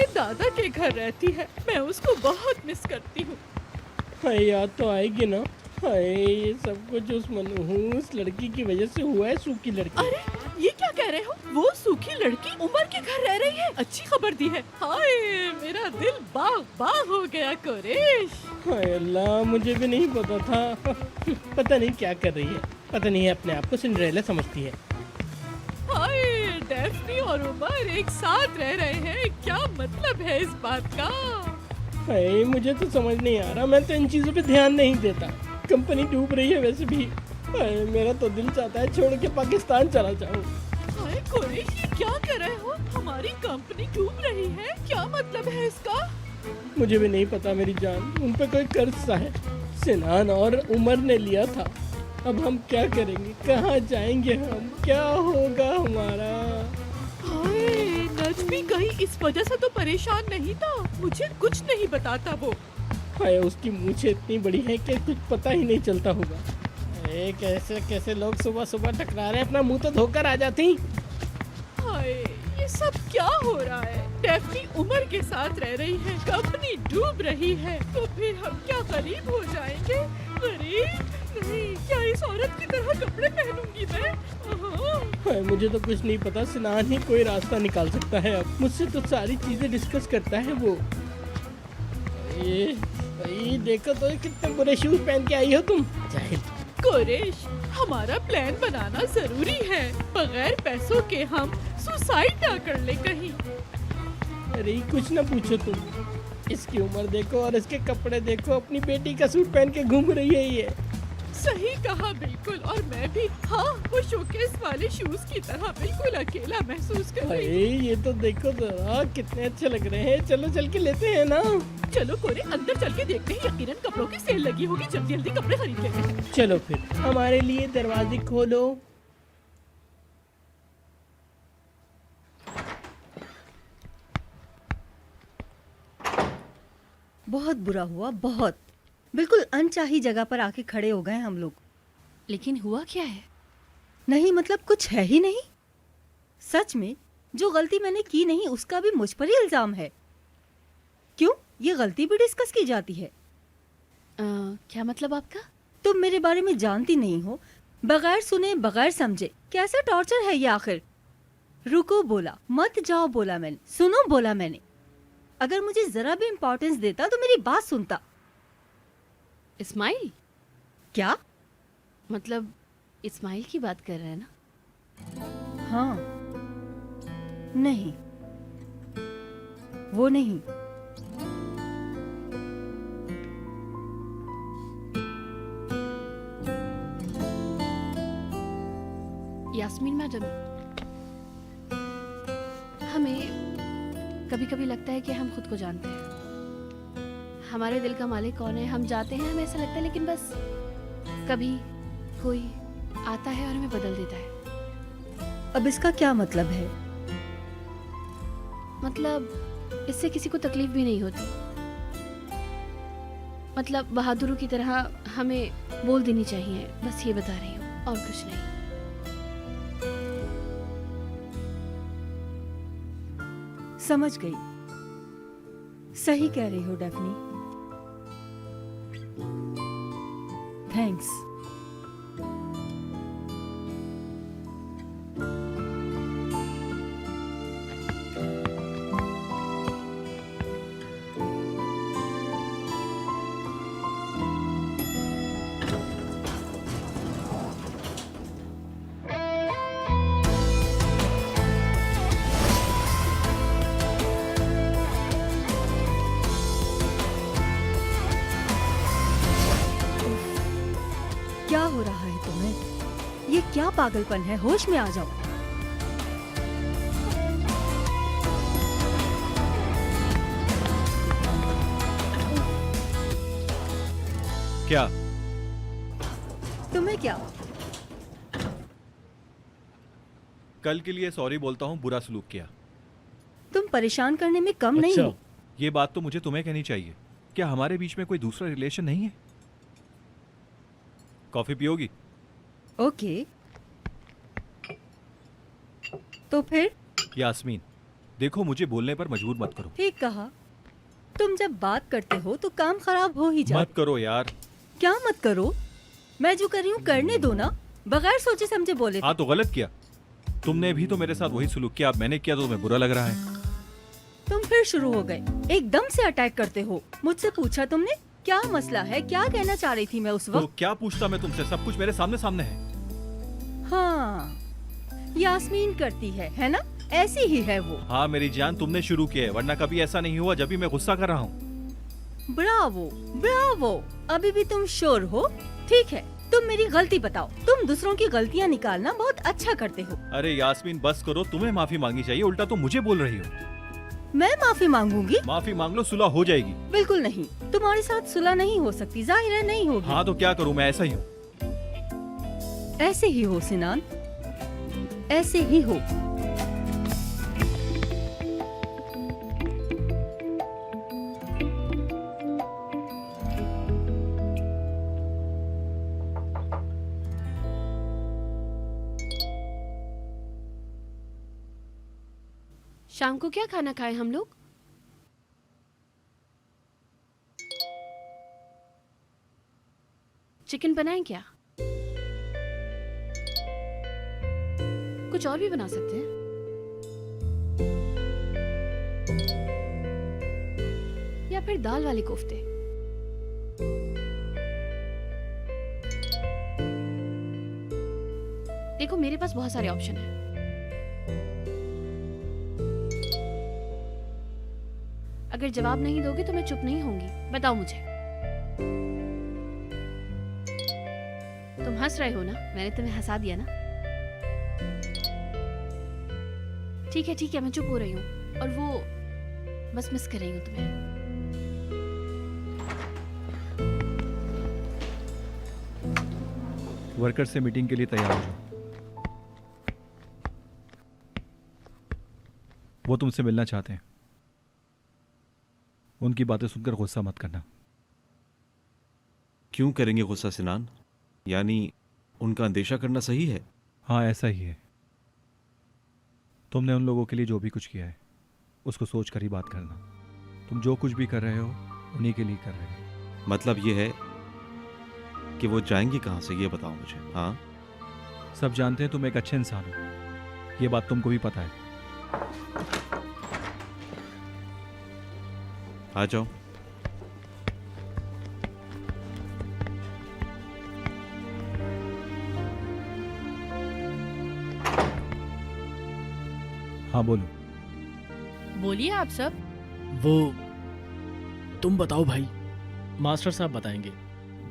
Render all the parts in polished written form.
अपने दादा के घर रहती है। मैं उसको बहुत मिस करती हूँ। हाय, याद तो आएगी ना। हाय, ये सब कुछ उस मनहूस लड़की की वजह से हुआ है। सूखी लड़की। अरे ये क्या कह रहे हो? वो सूखी लड़की उमर के घर रह रही है। अच्छी खबर दी है। हाय, मेरा दिल बाग बाग हो गया कुरैश। हाय अल्लाह, मुझे भी नहीं पता था। पता नहीं क्या कर रही है। पता नहीं है अपने आप को सिंड्रेला समझती है। हाय, डेफ्नी और उमर एक साथ रह रहे हैं। क्या मतलब है इस बात का? हाय, मुझे तो समझ नहीं आ रहा। मैं तो इन चीज़ों पे ध्यान नहीं देता। कंपनी डूब रही है वैसे भी। हाय, मेरा तो दिल चाहता है छोड़ के पाकिस्तान चला जाऊँ। हाय कुरैश, ये क्या कर रहे हो? हमारी कंपनी डूब रही है, क्या मतलब है इसका? मुझे भी नहीं पता मेरी जान। उन पे कोई कर्ज सा है। सिनान और उमर ने लिया था। अब हम क्या करेंगे? कहाँ जाएंगे हम? क्या होगा हमारा? हाय, नजमी कहीं इस वजह से तो परेशान नहीं था। मुझे कुछ नहीं बताता वो। हाय, उसकी मूछें इतनी बड़ी हैं कि कुछ पता ही नहीं चलता होगा। कैसे कैसे लोग सुबह सुबह टकरा रहे हैं। अपना मुंह तो धोकर आ जाती। हाय, ये सब क्या हो रहा है? डेफ्नी उमर के साथ रह रही है, कंपनी डूब रही है, तो फिर हम क्या गरीब हो जाएंगे? गरीब नहीं, क्या इस औरत की तरह कपड़े पहनूंगी मैं? हाय, मुझे तो कुछ नहीं पता। सिनान ही कोई रास्ता निकाल सकता है। अब मुझसे तो सारी चीजें डिस्कस करता है वो। ये भाई देखो तो, कितने बुरे शूज पहन के आई हो तुम, जाहिल। कुरैश, हमारा प्लान बनाना जरूरी है। बगैर पैसों के हम सुसाइड ना कर ले कहीं। अरे कुछ ना पूछो तुम। इसकी उम्र देखो और इसके कपड़े देखो। अपनी बेटी का सूट पहन के घूम रही है ये। सही कहा, बिल्कुल। और मैं भी, हाँ, वो शोकेस वाले शूज की तरह बिल्कुल अकेला महसूस कर रही भाई ये तो देखो जरा, कितने अच्छे लग रहे हैं। चलो चल के लेते हैं ना। हूँ। चलो कोरे, अंदर चल के देखते हैं। यकीनन कपड़ों की सेल लगी होगी। जल्दी जल्दी कपड़े खरीद लेते हैं। चलो फिर, हमारे लिए दरवाजे खोलो। बहुत बुरा हुआ, बहुत। बिल्कुल अनचाही जगह पर आके खड़े हो गए हम लोग। लेकिन हुआ क्या है? नहीं मतलब कुछ है ही नहीं। सच में जो गलती मैंने की नहीं उसका भी मुझ पर ही इल्जाम है। क्यों, ये गलती भी डिस्कस की जाती है? क्या मतलब आपका? तुम मेरे बारे में जानती नहीं हो। बगैर सुने बगैर समझे कैसा टॉर्चर है ये आखिर। रुको बोला, मत जाओ बोला मैंने, सुनो बोला मैंने। अगर मुझे जरा भी इम्पोर्टेंस देता तो मेरी बात सुनता। इस्माइल? क्या? मतलब इस्माइल की बात कर रहे हैं ना? हाँ, नहीं, वो नहीं। यास्मीन मैडम, हमें कभी कभी लगता है कि हम खुद को जानते हैं। हमारे दिल का मालिक कौन है हम जाते हैं, हमें ऐसा लगता है। लेकिन बस कभी कोई आता है और हमें बदल देता है। अब इसका क्या मतलब है? मतलब इससे किसी को तकलीफ भी नहीं होती। मतलब बहादुरों की तरह हमें बोल देनी चाहिए। बस ये बता रही हूँ, और कुछ नहीं। समझ गई। सही कह रही हो डेफनी। थैंक्स। क्या हो रहा है तुम्हें? ये क्या पागलपन है? होश में आ जाओ। क्या? तुम्हें क्या? कल के लिए सॉरी बोलता हूँ, बुरा सलूक किया। तुम परेशान करने में कम नहीं अच्छा। हो। ये बात तो मुझे तुम्हें कहनी चाहिए। क्या हमारे बीच में कोई दूसरा रिलेशन नहीं है? कॉफी पियोगी? ओके, तो फिर? यास्मीन, देखो, मुझे बोलने पर मजबूर मत करो। ठीक कहा। तुम जब बात करते हो तो काम खराब हो ही जाता। मत करो यार। क्या मत करो? मैं जो कर रही हूँ करने दो ना, बगैर सोचे समझे बोले। हाँ तो गलत किया। तुमने भी तो मेरे साथ वही सुलूक किया, अब मैंने किया तो तुम्हें बुरा लग रहा है। तुम फिर शुरू हो गए, एकदम से अटैक करते हो। मुझसे पूछा तुमने क्या मसला है, क्या कहना चाह रही थी मैं उस तो वक्त? क्या पूछता मैं तुमसे, सब कुछ मेरे सामने सामने है। हाँ, यास्मीन करती है ना? ऐसी ही है वो। हाँ मेरी जान, तुमने शुरू किया है, वरना कभी ऐसा नहीं हुआ जब भी मैं गुस्सा कर रहा हूँ। ब्रावो ब्रावो, अभी भी तुम श्योर हो? ठीक है, तुम मेरी गलती बताओ। तुम दूसरों की गलतियाँ निकालना बहुत अच्छा करते हो। अरे यास्मीन बस करो, तुम्हें माफी मांगनी चाहिए, उल्टा तुम मुझे बोल रही हो। मैं माफी मांगूंगी? माफी मांग लो, सुलह हो जाएगी। बिल्कुल नहीं, तुम्हारे साथ सुलह नहीं हो सकती, जाहिर है नहीं होगी। हाँ तो क्या करूँ, मैं ऐसा ही हूँ। ऐसे ही हो सिनान, ऐसे ही हो। शाम को क्या खाना खाए हम लोग? चिकन बनाएं क्या? कुछ और भी बना सकते हैं। या फिर दाल वाले कोफ्ते। देखो मेरे पास बहुत सारे ऑप्शन हैं। अगर जवाब नहीं दोगे तो मैं चुप नहीं होंगी, बताओ मुझे। तुम हंस रहे हो ना? मैंने तुम्हें हंसा दिया ना? ठीक है, मैं चुप हो रही हूँ और वो बस मिस कर रही हूँ तुम्हें। वर्कर से मीटिंग के लिए तैयार हो जाओ। वो तुमसे मिलना चाहते हैं। उनकी बातें सुनकर गुस्सा मत करना। क्यों करेंगे गुस्सा सिनान? यानी उनका अंदेशा करना सही है? हाँ ऐसा ही है। तुमने उन लोगों के लिए जो भी कुछ किया है उसको सोच कर ही बात करना। तुम जो कुछ भी कर रहे हो उन्हीं के लिए कर रहे हो। मतलब ये है कि वो जाएंगे कहाँ से, ये बताओ मुझे। हाँ सब जानते हैं तुम एक अच्छे इंसान हो, ये बात तुमको भी पता है। आ जाओ। हाँ बोलो। बोलिए आप सब। वो तुम बताओ भाई, मास्टर साहब बताएंगे।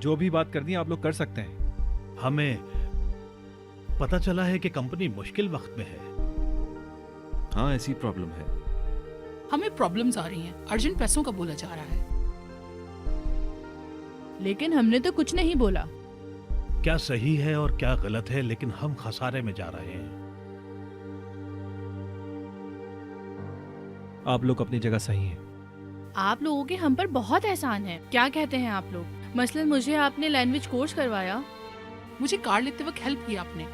जो भी बात करनी है आप लोग कर सकते हैं। हमें पता चला है कि कंपनी मुश्किल वक्त में है। हाँ ऐसी प्रॉब्लम है। हमें प्रॉब्लम्स आ रही हैं, अर्जेंट पैसों का बोला जा रहा है। लेकिन हमने तो कुछ नहीं बोला। क्या सही है और क्या गलत है, लेकिन हम खसारे में जा रहे हैं। आप लोग अपनी जगह सही हैं। आप लोगों के हम पर बहुत एहसान है। क्या कहते हैं आप लोग? मसलन मुझे आपने लैंग्वेज कोर्स करवाया, मुझे कार लेते वक्त हेल्प किया आपने।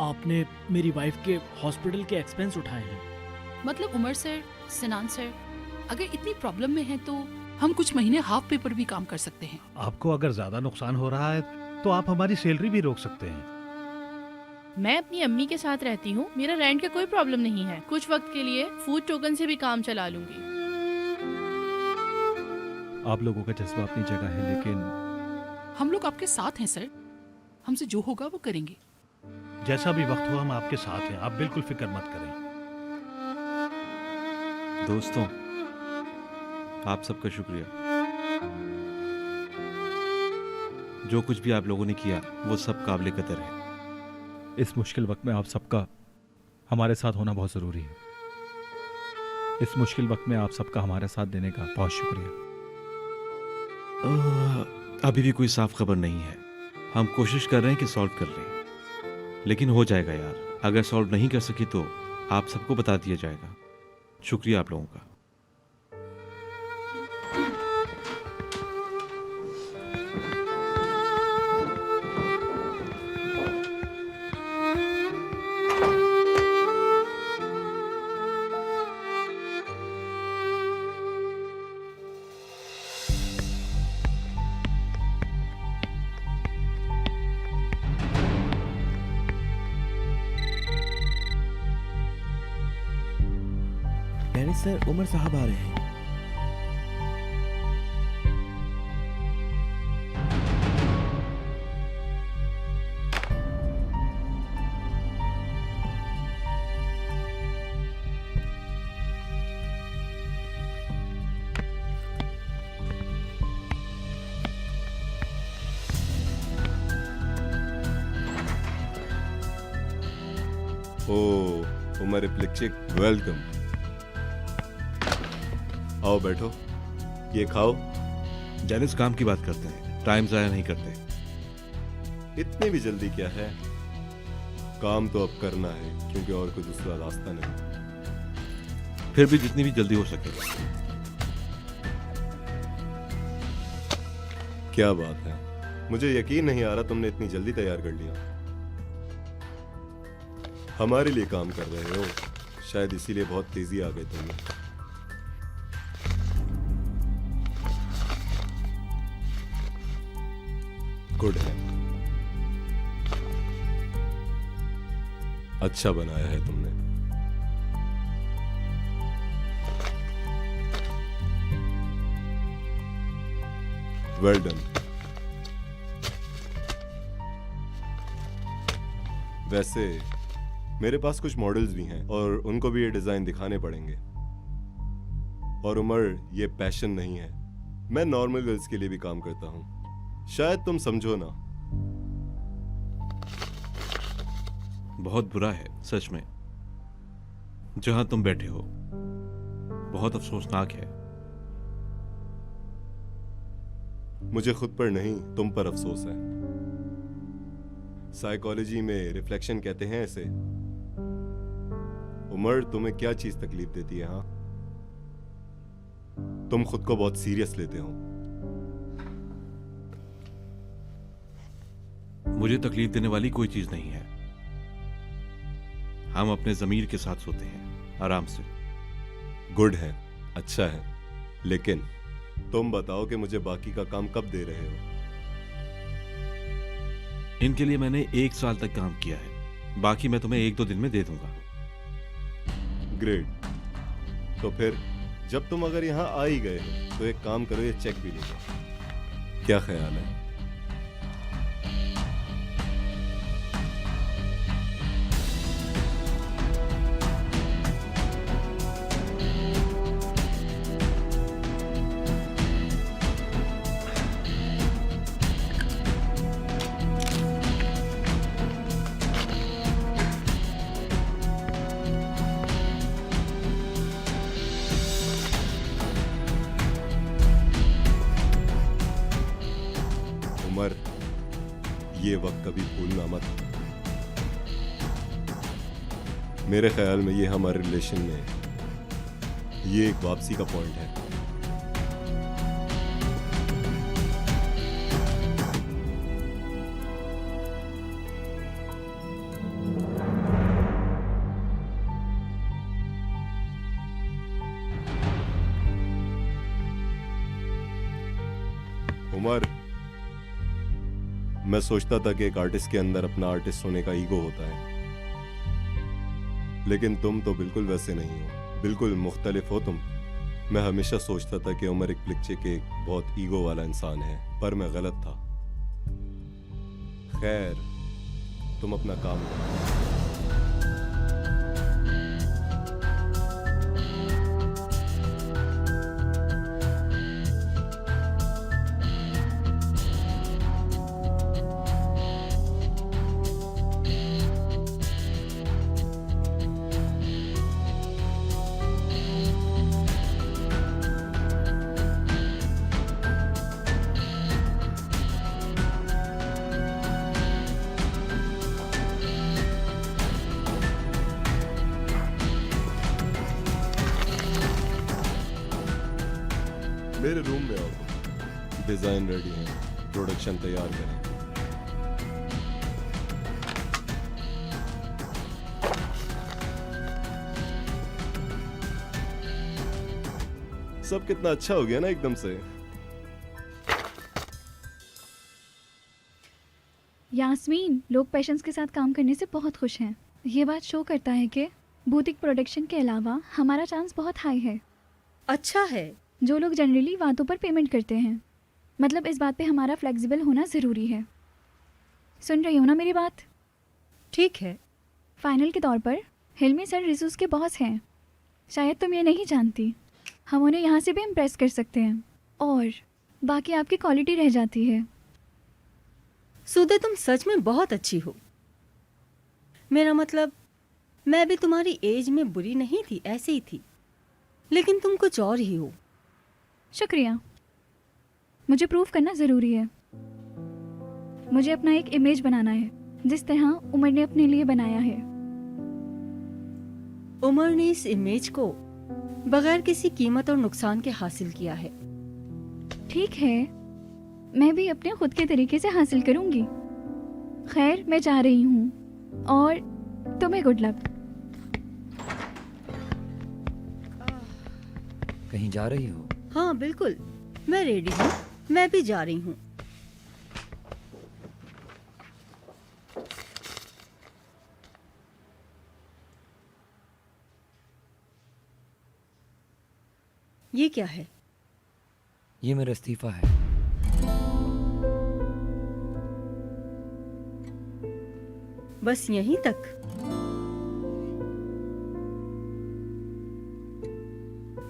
आपने मेरी वाइफ के हॉस्पिटल के एक्सपेंस उठाए हैं। मतलब उमर सर, सिनान सर, अगर इतनी प्रॉब्लम में है तो हम कुछ महीने हाफ पे पर भी काम कर सकते हैं। आपको अगर ज्यादा नुकसान हो रहा है तो आप हमारी सैलरी भी रोक सकते हैं। मैं अपनी अम्मी के साथ रहती हूँ, मेरा रेंट का कोई प्रॉब्लम नहीं है। कुछ वक्त के लिए फूड टोकन से भी काम चला लूंगी। आप लोगों का जज्बा अपनी जगह है, लेकिन हम लोग आपके साथ हैं सर, हमसे जो होगा वो करेंगे। जैसा भी वक्त हो हम आपके साथ हैं, आप बिल्कुल फिक्र मत करें। दोस्तों आप सबका शुक्रिया। जो कुछ भी आप लोगों ने किया वो सब काबिल कदर है। इस मुश्किल वक्त में आप सबका हमारे साथ होना बहुत ज़रूरी है। इस मुश्किल वक्त में आप सबका हमारे साथ देने का बहुत शुक्रिया। अभी भी कोई साफ खबर नहीं है। हम कोशिश कर रहे हैं कि सॉल्व कर लें, लेकिन हो जाएगा यार। अगर सॉल्व नहीं कर सकी तो आप सबको बता दिया जाएगा। शुक्रिया आप लोगों का। मिस्टर उमर साहब आ रहे हैं। ओह उमर इप्लिक्चिक, वेलकम। आओ बैठो, ये खाओ। डेनिस काम की बात करते हैं, टाइम जाया नहीं करते। इतनी भी जल्दी क्या है, काम तो अब करना है क्योंकि और कोई दूसरा रास्ता नहीं। फिर भी जितनी भी जल्दी हो सके। क्या बात है, मुझे यकीन नहीं आ रहा तुमने इतनी जल्दी तैयार कर लिया। हमारे लिए काम कर रहे हो, शायद इसीलिए बहुत तेजी आ गई तुम्हें। गुड है, अच्छा बनाया है तुमने। Well done. वैसे मेरे पास कुछ मॉडल्स भी हैं और उनको भी ये डिजाइन दिखाने पड़ेंगे। और उमर, ये पैशन नहीं है, मैं नॉर्मल गर्ल्स के लिए भी काम करता हूं, शायद तुम समझो ना। बहुत बुरा है सच में, जहां तुम बैठे हो, बहुत अफसोसनाक है। मुझे खुद पर नहीं, तुम पर अफसोस है। साइकोलॉजी में रिफ्लेक्शन कहते हैं इसे। उमर, तुम्हें क्या चीज तकलीफ देती है? हाँ, तुम खुद को बहुत सीरियस लेते हो। मुझे तकलीफ देने वाली कोई चीज नहीं है। हम अपने जमीर के साथ सोते हैं, आराम से। गुड है, अच्छा है, लेकिन तुम बताओ कि मुझे बाकी का काम कब दे रहे हो? इनके लिए मैंने 1 साल तक काम किया है, बाकी मैं तुम्हें 1-2 दिन में दे दूंगा। ग्रेट। तो फिर जब तुम अगर यहाँ आ ही गए हो तो एक काम करो, ये चेक भी ले लो। क्या ख्याल है? उमर, ये वक्त कभी भूलना मत। मेरे ख्याल में ये हमारे रिलेशन में ये एक वापसी का पॉइंट है। उमर, मैं सोचता था कि एक आर्टिस्ट के अंदर अपना आर्टिस्ट होने का ईगो होता है, लेकिन तुम तो बिल्कुल वैसे नहीं हो, बिल्कुल मुख्तलिफ हो तुम। मैं हमेशा सोचता था कि उमर इप्लिक्चिक एक बहुत ईगो वाला इंसान है, पर मैं गलत था। खैर, तुम अपना काम करो। मेरे रूम में आओ, डिजाइन रेडी है, प्रोडक्शन तैयार करें। सब कितना अच्छा हो गया ना एकदम से। यास्मीन, लोग पेशेंस के साथ काम करने से बहुत खुश हैं। ये बात शो करता है कि बुटीक प्रोडक्शन के अलावा हमारा चांस बहुत हाई है। अच्छा है। जो लोग जनरली बातों पर पेमेंट करते हैं, मतलब इस बात पे हमारा फ्लेक्सिबल होना ज़रूरी है। सुन रही हो ना मेरी बात? ठीक है। फाइनल के तौर पर हिलमी सर रिसूस के बॉस हैं। शायद तुम ये नहीं जानती। हम उन्हें यहाँ से भी इम्प्रेस कर सकते हैं और बाकी आपकी क्वालिटी रह जाती है। सुदे, तुम सच में बहुत अच्छी हो। मेरा मतलब, मैं भी तुम्हारी एज में बुरी नहीं थी, ऐसे ही थी, लेकिन तुम कुछ और ही हो। शुक्रिया। मुझे प्रूव करना ज़रूरी है। मुझे अपना एक इमेज बनाना है, जिस तरह उमर ने अपने लिए बनाया है। उमर ने इस इमेज को बगैर किसी कीमत और नुकसान के हासिल किया है। ठीक है, मैं भी अपने खुद के तरीके से हासिल करूंगी। खैर, मैं जा रही हूँ और तुम्हें गुड लक। कहीं जा रही हो? हाँ बिल्कुल, मैं रेडी हूँ। मैं भी जा रही हूँ। ये क्या है? ये मेरा इस्तीफा है। बस यहीं तक?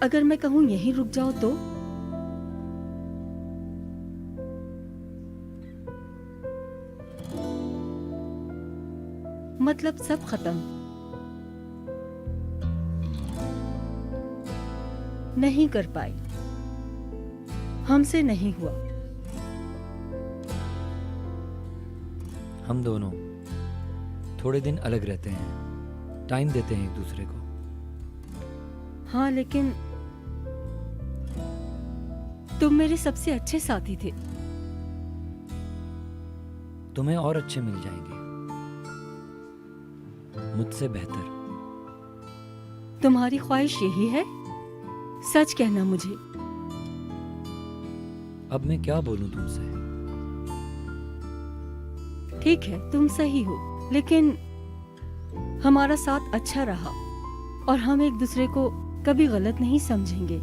अगर मैं कहूं यहीं रुक जाओ तो? मतलब सब खत्म? नहीं कर पाई, हमसे नहीं हुआ। हम दोनों थोड़े दिन अलग रहते हैं, टाइम देते हैं एक दूसरे को। हाँ, लेकिन तुम मेरे सबसे अच्छे साथी थे। तुम्हें और अच्छे मिल जाएंगे, मुझसे बेहतर। तुम्हारी ख्वाहिश यही है? सच कहना मुझे। अब मैं क्या बोलूं तुमसे? ठीक है, तुम सही हो, लेकिन हमारा साथ अच्छा रहा और हम एक दूसरे को कभी गलत नहीं समझेंगे।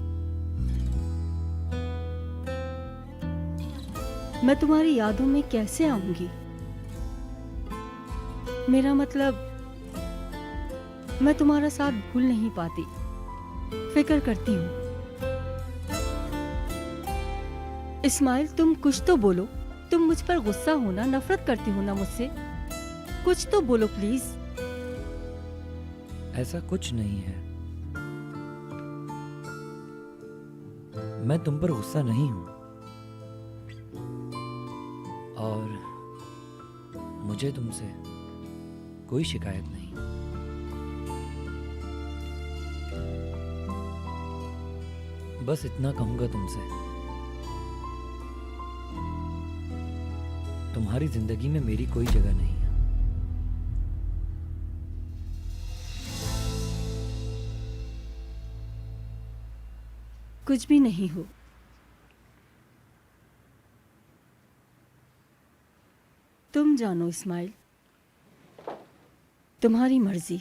मैं तुम्हारी यादों में कैसे आऊंगी? मेरा मतलब, मैं तुम्हारा साथ भूल नहीं पाती, फिक्र करती हूँ। इस्माइल, तुम कुछ तो बोलो। तुम मुझ पर गुस्सा हो ना, नफरत करती हो ना मुझसे? कुछ तो बोलो प्लीज। ऐसा कुछ नहीं है, मैं तुम पर गुस्सा नहीं हूं और मुझे तुमसे कोई शिकायत नहीं। बस इतना कहूंगा तुमसे, तुम्हारी जिंदगी में मेरी कोई जगह नहीं है। कुछ भी नहीं हो। तुम जानो इस्माइल, तुम्हारी मर्जी।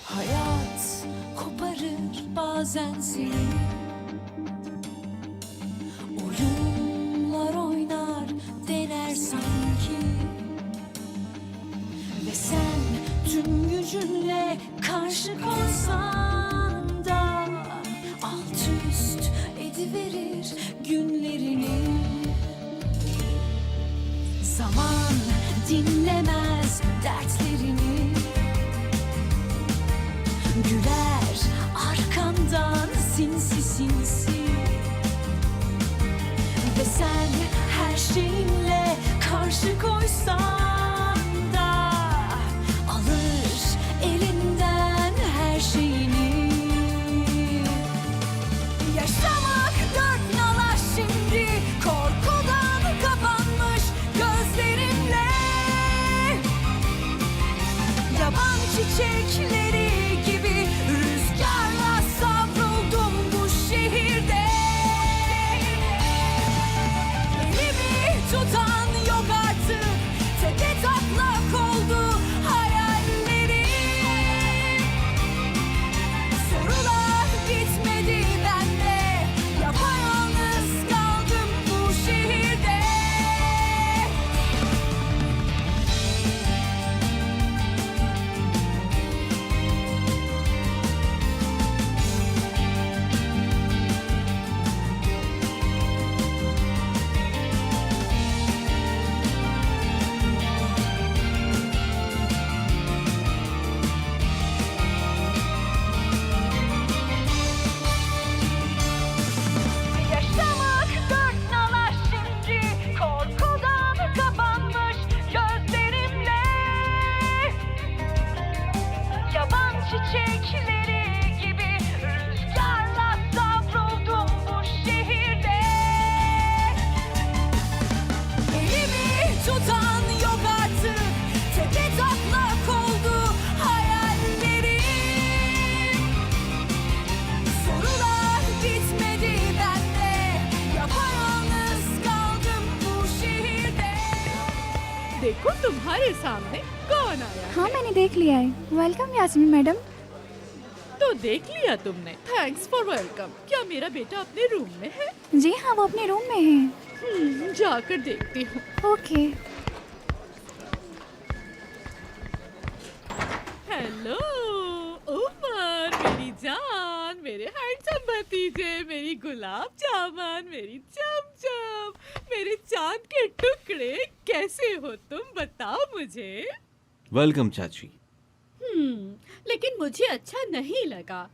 Hayat koparır bazen seni, oyunlar oynar dener sanki, ve sen tüm gücünle karşı koysan da alt üst ediverir günlerini. Zaman dinlemez dertlerini, güler arkandan sinsi sinsi, ve sen her şeyinle karşı koysan da alır elinden her şeyini. Yaşamak dört nala şimdi, korkudan kapanmış gözlerinle. Yaban çiçekleri gibi rüzgarla savruldum bu şehirde. देखो तुम्हारे सामने कौन आया हाँ है। मैंने देख लिया है। Welcome Yasmin madam. तो देख लिया तुमने। Thanks for welcome. क्या मेरा बेटा अपने रूम में है? जी हाँ, वो अपने रूम में है। जाकर देखती हूँ। ओके। हेलो उमर, मेरी जान, मेरे हैंडसम भतीजे, मेरी गुलाब जामुन, मेरी चमचम, मेरे चांद के टुकड़े, कैसे हो तुम? बताओ मुझे। वेलकम चाची। लेकिन मुझे अच्छा नहीं लगा।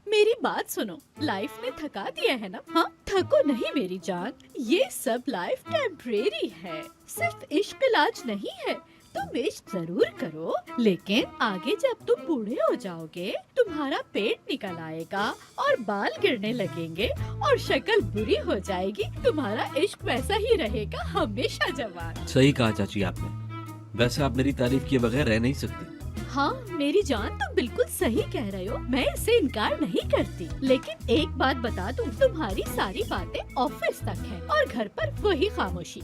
मेरी बात सुनो, लाइफ ने थका दिया है ना? हाँ, थको नहीं मेरी जान, ये सब लाइफ टेम्परेरी है। सिर्फ इश्क इलाज नहीं है। तुम इश्क जरूर करो, लेकिन आगे जब तुम बूढ़े हो जाओगे, तुम्हारा पेट निकल आएगा और बाल गिरने लगेंगे और शक्ल बुरी हो जाएगी। तुम्हारा इश्क वैसा ही रहेगा, हमेशा जवान। सही कहा चाची आपने। वैसे आप मेरी तारीफ किए बगैर रह नहीं सकती। हाँ मेरी जान, तुम बिल्कुल सही कह रहे हो, मैं इससे इनकार नहीं करती। लेकिन एक बात बता दूं, तुम्हारी सारी बातें ऑफिस तक है और घर पर वही खामोशी।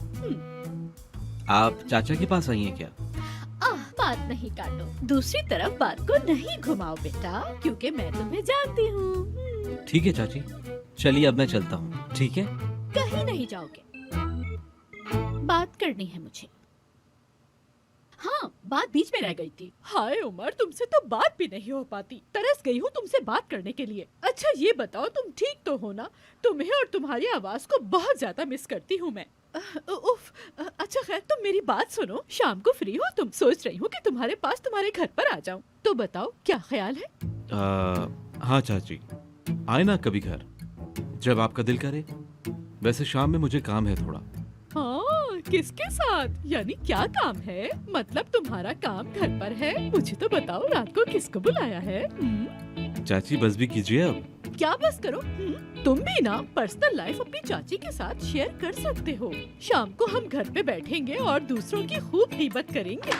आप चाचा के पास आई हैं क्या? बात नहीं काटो, दूसरी तरफ बात को नहीं घुमाओ बेटा, क्योंकि मैं तुम्हें जानती हूँ। ठीक है चाची, चलिए अब मैं चलता हूँ। ठीक है? कहीं नहीं जाओगे, बात करनी है मुझे। हाँ, बात बीच में रह गई थी। हाय उमर, तुमसे तो बात भी नहीं हो पाती। तरस गई हूँ तुमसे बात करने के लिए। अच्छा ये बताओ, तुम ठीक तो हो ना? तुम्हें और तुम्हारी आवाज को बहुत ज्यादा मिस करती हूँ मैं। उफ, अच्छा खैर, तुम मेरी बात सुनो। शाम को फ्री हो तुम? सोच रही हूँ कि तुम्हारे पास तुम्हारे घर पर आ जाऊँ। तो बताओ क्या ख्याल है? हाँ चाची, आए ना कभी घर, जब आपका दिल करे। वैसे शाम में मुझे काम है थोड़ा। हाँ, किसके साथ? यानी क्या काम है? मतलब तुम्हारा काम घर पर है? मुझे तो बताओ, रात को किसको बुलाया है? चाची बस भी कीजिए अब। क्या बस करो? तुम भी ना पर्सनल लाइफ अपनी चाची के साथ शेयर कर सकते हो। शाम को हम घर पे बैठेंगे और दूसरों की खूब गीबत करेंगे।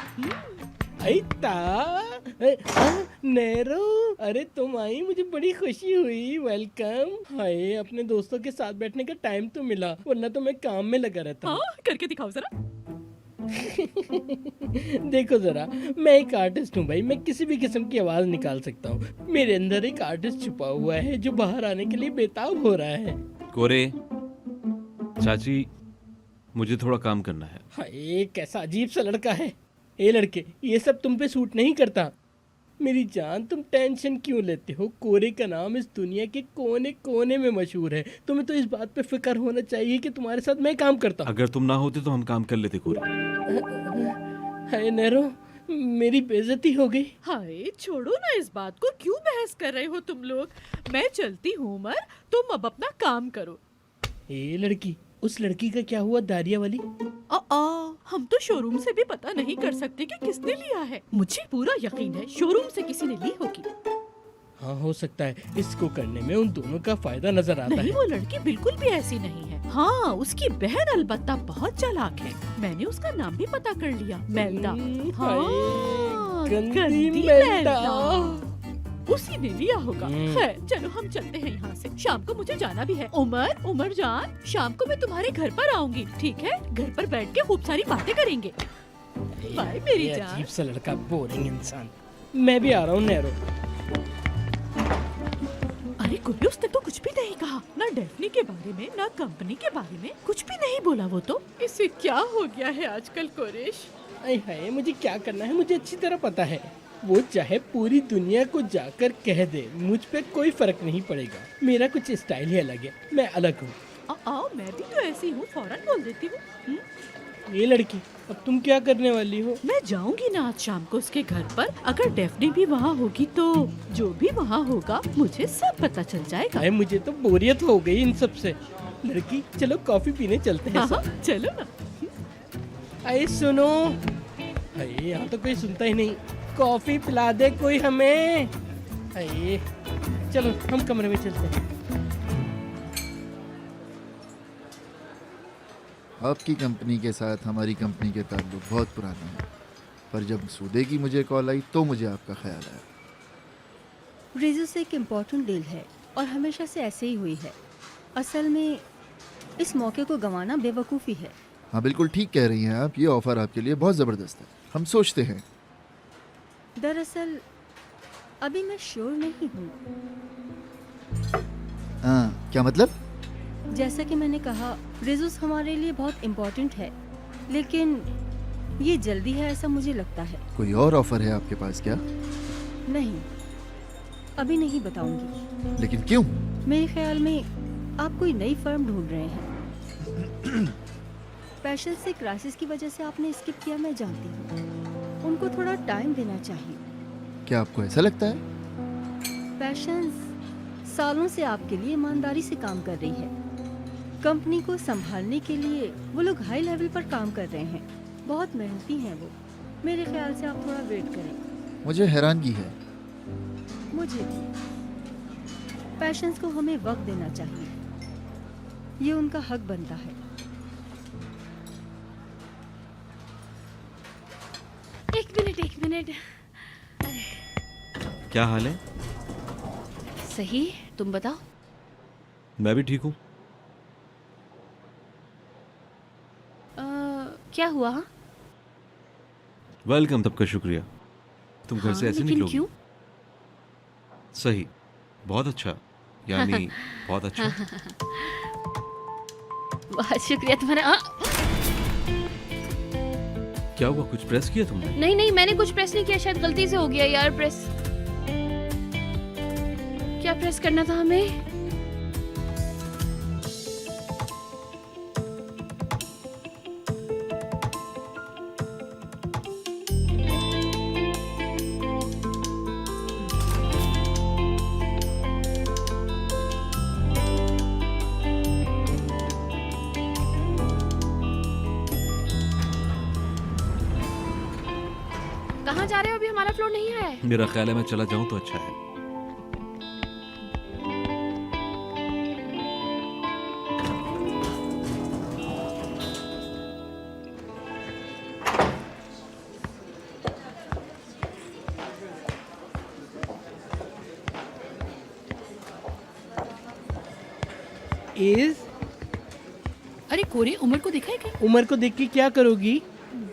नेरो, अरे तुम आई, मुझे बड़ी खुशी हुई। वेलकम। हाय, अपने दोस्तों के साथ बैठने का टाइम तो मिला, वरना तो मैं काम में लगा रहता। हाँ, करके दिखाओ जरा। देखो जरा, मैं एक आर्टिस्ट हूँ भाई, मैं किसी भी किस्म की आवाज निकाल सकता हूँ। मेरे अंदर एक आर्टिस्ट छुपा हुआ है जो बाहर आने के लिए बेताब हो रहा है। कोरे, चाची मुझे थोड़ा काम करना है। हाय, कैसा अजीब सा लड़का है। ए लड़के, ये सब तुम पे सूट नहीं करता। मेरी जान, तुम टेंशन क्यों लेते हो? कोरे का नाम इस दुनिया के कोने कोने में मशहूर है। तुम्हें तो इस बात पे फिक्र होना चाहिए कि तुम्हारे साथ मैं काम करता हूँ। अगर तुम ना होते तो हम काम कर लेते कोरे। हाय नेरो, मेरी बेइज्जती हो गई। हाय, छोड़ो ना इस बात को, क्यों बहस कर रहे हो तुम लोग? मैं चलती हूँ उमर, तुम अब अपना काम करो। ए लड़की, उस लड़की का क्या हुआ, दारिया वाली? हम तो शोरूम से भी पता नहीं कर सकते कि किसने लिया है। मुझे पूरा यकीन है शोरूम से किसी ने ली होगी। हाँ, हो सकता है। इसको करने में उन दोनों का फायदा नजर आता नहीं, है। वो लड़की बिल्कुल भी ऐसी नहीं है। हाँ, उसकी बहन अलबत्ता बहुत चालाक है। मैंने उसका नाम भी पता कर लिया, मेल्डा। हाँ, गंदी मेल्डा। उसी ने लिया होगा। खैर, चलो हम चलते हैं यहाँ से। शाम को मुझे जाना भी है। उमर जान, शाम को मैं तुम्हारे घर पर आऊंगी, ठीक है? घर पर बैठ के खूब सारी बातें करेंगे। बाय मेरी जान। अजीब सा लड़का, बोरिंग इंसान। मैं भी आ रहा हूँ नेरो। अरे कोई, उसने तो कुछ भी नहीं कहा, ना डेफनी के बारे में, ना कंपनी के बारे में, कुछ भी नहीं बोला वो तो। इसे क्या हो गया है आजकल कोरेश? हाय, मुझे क्या करना है मुझे अच्छी तरह पता है। वो चाहे पूरी दुनिया को जाकर कह दे, मुझ पे कोई फर्क नहीं पड़ेगा। मेरा कुछ स्टाइल ही अलग है, मैं अलग हूँ। आओ, मैं भी तो ऐसी हूँ, फौरन बोल देती हूँ। ये लड़की, अब तुम क्या करने वाली हो? मैं जाऊंगी ना आज शाम को उसके घर पर। अगर डेफनी भी वहाँ होगी तो जो भी वहाँ होगा मुझे सब पता चल जाएगा। अरे मुझे तो बोरियत हो गई इन सब से। लड़की, चलो कॉफी पीने चलते हैं। हाँ, चलो ना। अरे सुनो, अरे यहाँ तो कोई सुनता ही नहीं। कॉफी पिला दे कोई हमें। अरे चलो हम कमरे में चलते हैं। आपकी कंपनी के साथ हमारी कंपनी के ताल्लुक बहुत पुराने हैं, पर जब सूदे की मुझे कॉल आई तो मुझे आपका ख्याल आया। रेजर्स एक इम्पोर्टेंट डील है और हमेशा से ऐसे ही हुई है। असल में इस मौके को गंवाना बेवकूफ़ी है। हाँ बिल्कुल ठीक कह रही हैं आप, ये ऑफर आपके लिए बहुत ज़बरदस्त है, हम सोचते हैं। दरअसल अभी मैं श्योर नहीं हूँ। हाँ क्या मतलब? जैसा कि मैंने कहा, रिजल्ट हमारे लिए बहुत इम्पोर्टेंट है, लेकिन ये जल्दी है ऐसा मुझे लगता है। कोई और ऑफर है आपके पास क्या? नहीं, अभी नहीं बताऊंगी। लेकिन क्यों? मेरे ख्याल में आप कोई नई फर्म ढूंढ रहे हैं। पैशन से क्राइसिस की वजह से आपने स्किप किया, मैं जानती हूँ। उनको थोड़ा टाइम देना चाहिए। क्या आपको ऐसा लगता है? पैशन सालों से आपके लिए ईमानदारी से काम कर रही है। कंपनी को संभालने के लिए वो लोग हाई लेवल पर काम कर रहे हैं, बहुत मेहनती हैं वो। मेरे ख्याल से आप थोड़ा वेट करें। मुझे हैरानगी है। मुझे भी। पैशंस को हमें वक्त देना चाहिए, ये उनका हक बनता है। एक मिनट। क्या हाल है? सही, तुम बताओ। मैं भी ठीक हूँ। क्या हुआ? वेलकम, सबका शुक्रिया। तुम घर से ऐसे लेकिन निकलोगी? क्यों? सही, बहुत अच्छा, यानी बहुत अच्छा। बहुत शुक्रिया तुम्हारा। क्या हुआ, कुछ प्रेस किया तुमने? नहीं, मैंने कुछ प्रेस नहीं किया, शायद गलती से हो गया यार प्रेस। क्या प्रेस करना था हमें? कहाँ जा रहे हो? अभी हमारा फ्लोर नहीं आया है। मेरा ख्याल है मैं चला जाऊं तो अच्छा है। इज अरे कोरे, उमर को देखा है क्या? उमर को देख के क्या करोगी?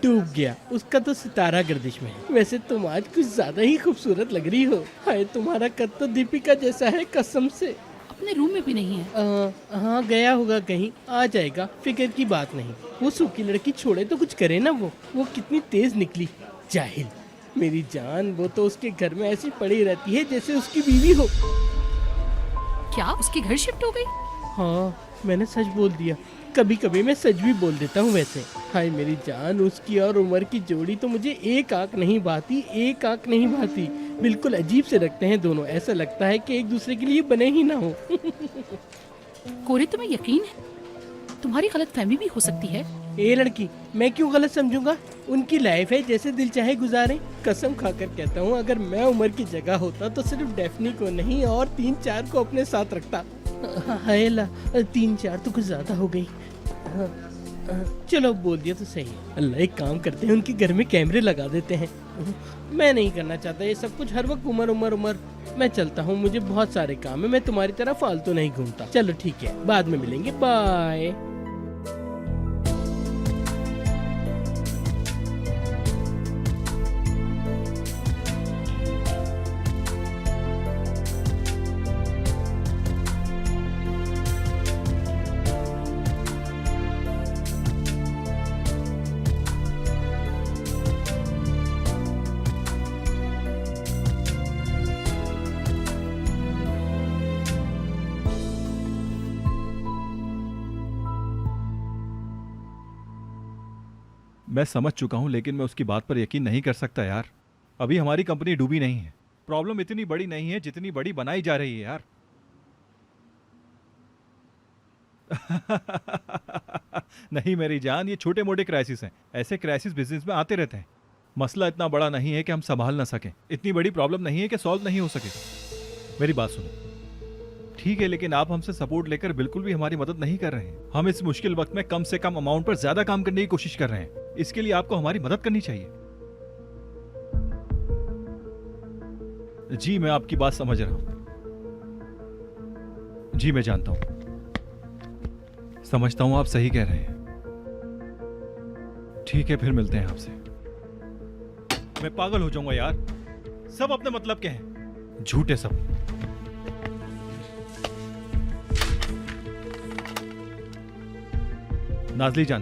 डूब गया, उसका तो सितारा गर्दिश में है। वैसे तुम आज कुछ ज्यादा ही खूबसूरत लग रही हो। हाय, तुम्हारा कद तो दीपिका जैसा है, कसम से। अपने रूम में भी नहीं है। हाँ, गया होगा कहीं, आ जाएगा, फिक्र की बात नहीं। वो सूखी लड़की छोड़े तो कुछ करे ना। वो कितनी तेज निकली, जाहिल। मेरी जान, वो तो उसके घर में ऐसी पड़ी रहती है जैसे उसकी बीवी हो। क्या उसके घर शिफ्ट हो गई? हाँ, मैंने सच बोल दिया। कभी कभी मैं सच भी बोल देता हूँ वैसे। हाय मेरी जान, उसकी और उमर की जोड़ी तो मुझे एक आंख नहीं भाती। बिल्कुल अजीब से रखते हैं दोनों, ऐसा लगता है कि एक दूसरे के लिए बने ही ना हो। कोरे, तुम्हें यकीन है तुम्हारी गलतफहमी भी हो सकती है? ए लड़की, मैं क्यों गलत समझूंगा? उनकी लाइफ है, जैसे दिल चाहे गुजारे। कसम खाकर कहता हूँ, अगर मैं उमर की जगह होता तो सिर्फ डेफनी को नहीं और 3-4 को अपने साथ रखता। हाय ला, 3-4 तो कुछ ज्यादा हो गई। चलो बोल दिया तो सही। अल्लाह, एक काम करते हैं, उनके घर में कैमरे लगा देते हैं। मैं नहीं करना चाहता ये सब कुछ, हर वक्त उमर। मैं चलता हूँ, मुझे बहुत सारे काम है। मैं तुम्हारी तरह फालतू नहीं घूमता। चलो ठीक है, बाद में मिलेंगे, बाय। मैं समझ चुका हूं, लेकिन मैं उसकी बात पर यकीन नहीं कर सकता यार। अभी हमारी कंपनी डूबी नहीं है। प्रॉब्लम इतनी बड़ी नहीं है जितनी बड़ी बनाई जा रही है यार। नहीं मेरी जान, ये छोटे मोटे क्राइसिस हैं। ऐसे क्राइसिस बिजनेस में आते रहते हैं। मसला इतना बड़ा नहीं है कि हम संभाल ना सकें। इतनी बड़ी प्रॉब्लम नहीं है कि सॉल्व नहीं हो सके। मेरी बात सुनो, ठीक है, लेकिन आप हमसे सपोर्ट लेकर बिल्कुल भी हमारी मदद नहीं कर रहे हैं। हम इस मुश्किल वक्त में कम से कम अमाउंट पर ज्यादा काम करने की कोशिश कर रहे हैं। इसके लिए आपको हमारी मदद करनी चाहिए। जी, मैं आपकी बात समझ रहा हूं। जी, मैं जानता हूं, समझता हूं, आप सही कह रहे हैं। ठीक है, फिर मिलते हैं आपसे। मैं पागल हो जाऊंगा यार, सब अपने मतलब के हैं, झूठे सब। नाजली जान,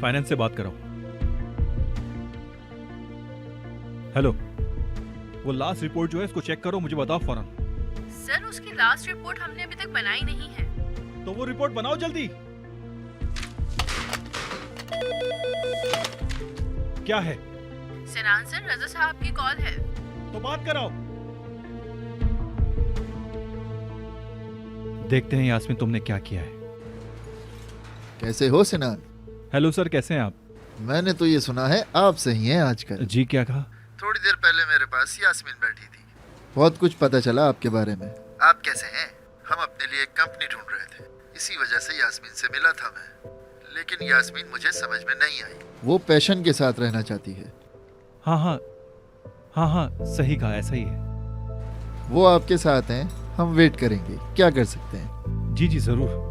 फाइनेंस से बात कराओ। हेलो, वो लास्ट रिपोर्ट जो है इसको चेक करो, मुझे बताओ फौरन। सर, उसकी लास्ट रिपोर्ट हमने अभी तक बनाई नहीं है। तो वो रिपोर्ट बनाओ जल्दी। क्या है? सिनान सर, रजा साहब की कॉल है। तो बात कराओ। देखते हैं यास्मीन तुमने क्या किया है। कैसे हो सिनान? हेलो सर, कैसे हैं आप? मैंने तो ये सुना है आप सही हैं आजकल। जी, क्या कहा? थोड़ी देर पहले मेरे पास यास्मीन बैठी थी, बहुत कुछ पता चला आपके बारे में। आप कैसे हैं? हम अपने लिए एक कंपनी ढूंढ रहे थे, इसी वजह से यास्मीन से मिला था मैं, लेकिन यास्मीन मुझे समझ में नहीं आई। वो पैशन के साथ रहना चाहती है। हाँ, सही कहा, ऐसा ही है। वो आपके साथ हैं, हम वेट करेंगे, क्या कर सकते हैं। जी जी जरूर।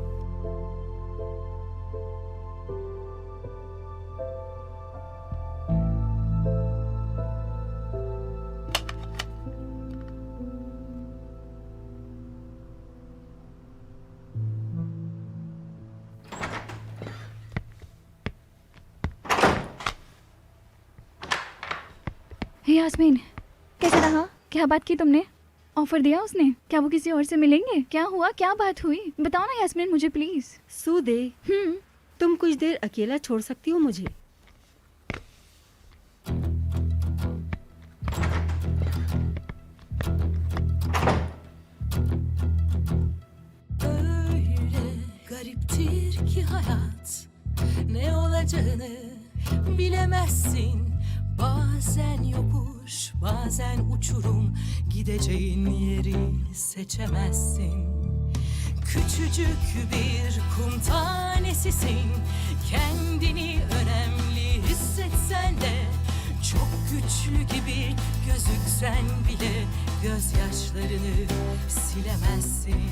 हे यास्मीन, कैसा रहा? क्या बात की तुमने? ऑफर दिया उसने? क्या वो किसी और से मिलेंगे? क्या हुआ, क्या बात हुई? बताओ ना यास्मीन मुझे प्लीज। सूदे, तुम कुछ देर अकेला छोड़ सकती हो मुझे? Öyle gariptir ki hayat, ne olacağını bilemezsin. Bazen yokuş, bazen uçurum, gideceğin yeri seçemezsin. Küçücük bir kum tanesisin, kendini önemli hissetsen de, çok güçlü gibi gözüksen bile gözyaşlarını silemezsin.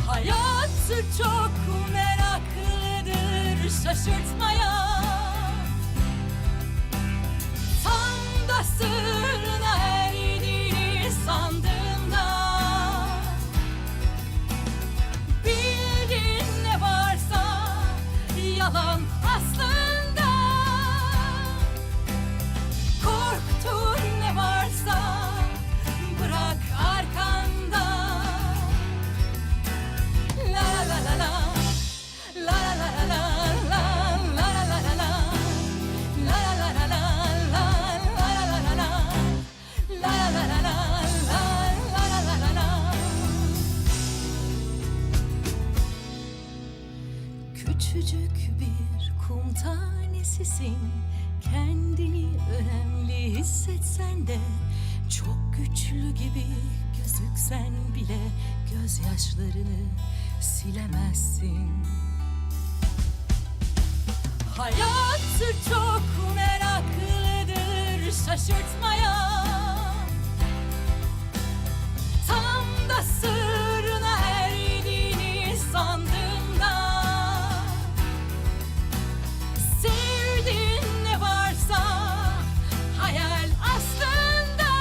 Hayat çok meraklıdır şaşırtmaya, tam da sırrına erdiğini sandığında, bildiğin ne varsa yalan aslında, korktuğun ne varsa bırak arkanda. La la la la, la la la la, la la la la la, la la la la, la la la la, la la la la, la la la la. Küçücük bir kum tanesisin, kendini önemli hissetsen de, çok güçlü gibi gözüksen bile gözyaşlarını silemezsin. Hayat çok meraklıdır şaşırtmaya, tam da sırrına erdiğini sandığında, sevdiğin ne varsa hayal aslında,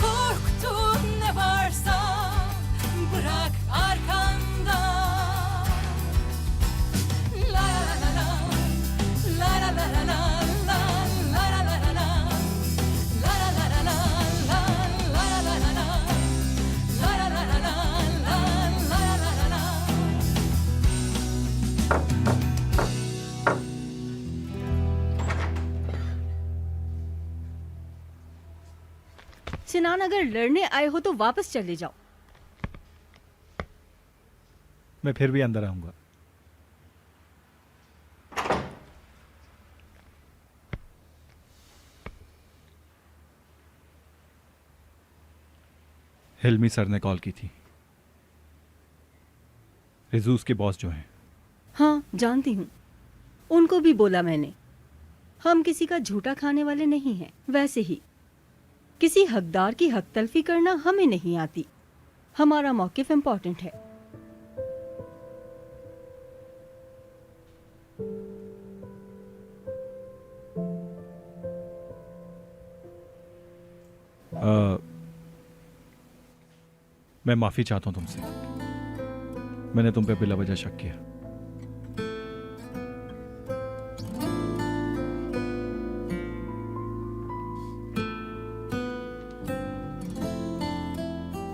korktuğun ne varsa bırak arkanda. La la la la, la la la la la, la la la la la, la la la la la, la la la la la, la la la la la, la la la la. सिनान, अगर लड़ने आए हो तो वापस चले जाओ। मैं फिर भी अंदर आऊंगा। हिल्मी सर ने कॉल की थी, रिजूस के बॉस जो हैं। हाँ, जानती हूँ, उनको भी बोला मैंने। हम किसी का झूठा खाने वाले नहीं हैं। वैसे ही किसी हकदार की हक तलफी करना हमें नहीं आती। हमारा मौकिफ इम्पोर्टेंट है। मैं माफी चाहता हूं तुमसे। मैंने तुम पे बिला वजह शक किया।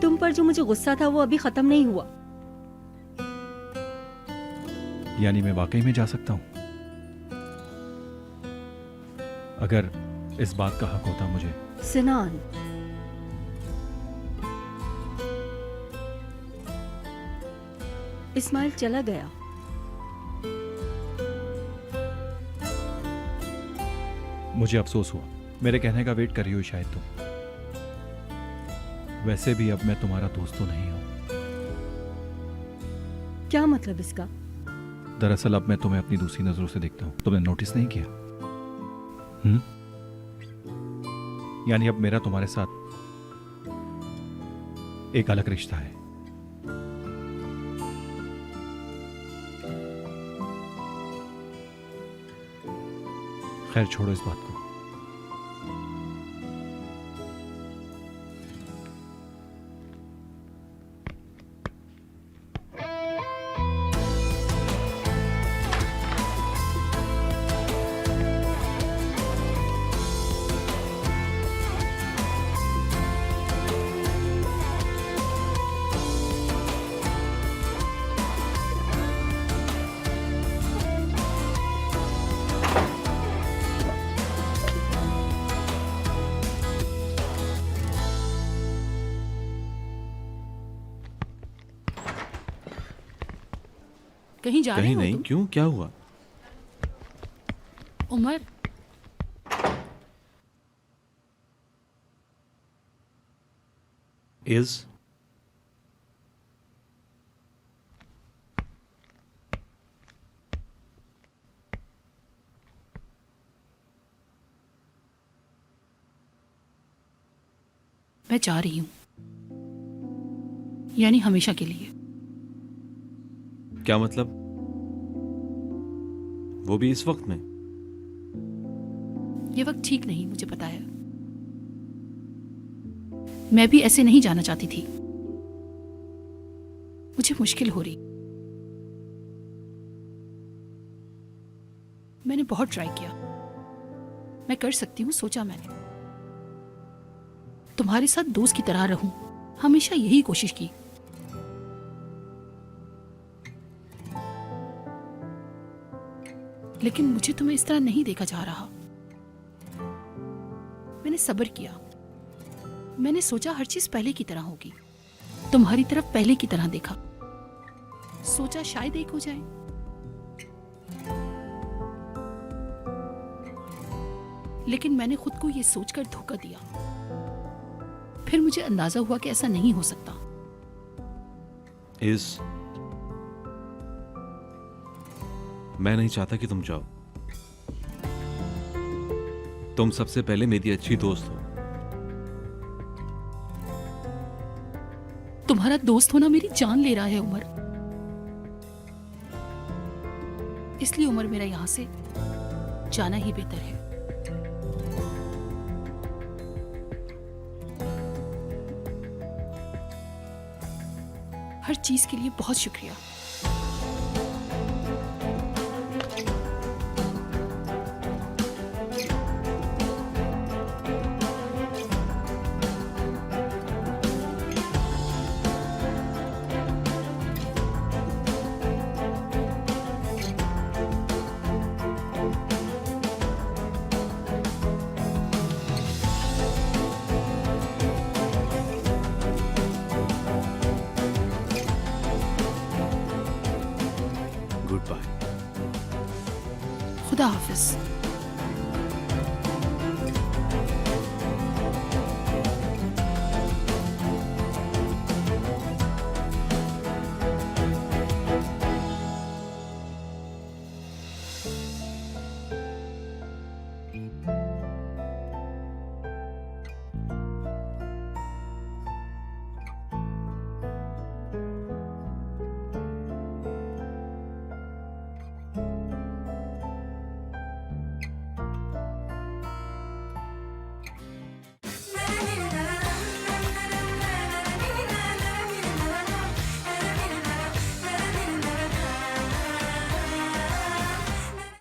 तुम पर जो मुझे गुस्सा था वो अभी खत्म नहीं हुआ। यानी मैं वाकई में जा सकता हूं? अगर इस बात का हक होता मुझे। सिनान, इस्माइल चला गया। मुझे अफसोस हुआ। मेरे कहने का वेट कर रही हो शायद तुम। वैसे भी अब मैं तुम्हारा दोस्त तो नहीं हूं। क्या मतलब इसका? दरअसल अब मैं तुम्हें अपनी दूसरी नजरों से देखता हूं। तुमने नोटिस नहीं किया? यानी अब मेरा तुम्हारे साथ एक अलग रिश्ता है। खैर छोड़ो इस बात को। कहीं जा रहे कहीं हो नहीं। तुम? क्यों, क्या हुआ? उमर, इज मैं जा रही हूं, यानी हमेशा के लिए। क्या मतलब? वो भी इस वक्त में? ये वक्त ठीक नहीं, मुझे पता है। मैं भी ऐसे नहीं जाना चाहती थी। मुझे मुश्किल हो रही। मैंने बहुत ट्राई किया। मैं कर सकती हूँ, सोचा मैंने। तुम्हारे साथ दोस्त की तरह रहूं, हमेशा यही कोशिश की। लेकिन मुझे तुम्हें इस तरह नहीं देखा जा रहा। मैंने सब्र किया। मैंने सोचा हर चीज पहले की तरह होगी। तुम्हारी तरफ पहले की तरह देखा। सोचा शायद एक हो जाए। लेकिन मैंने खुद को यह सोचकर धोखा दिया। फिर मुझे अंदाजा हुआ कि ऐसा नहीं हो सकता। मैं नहीं चाहता कि तुम जाओ। तुम सबसे पहले मेरी अच्छी दोस्त हो। तुम्हारा दोस्त होना मेरी जान ले रहा है उमर। इसलिए उमर, मेरा यहां से जाना ही बेहतर है। हर चीज के लिए बहुत शुक्रिया। Good bye. खुदा हाफिज।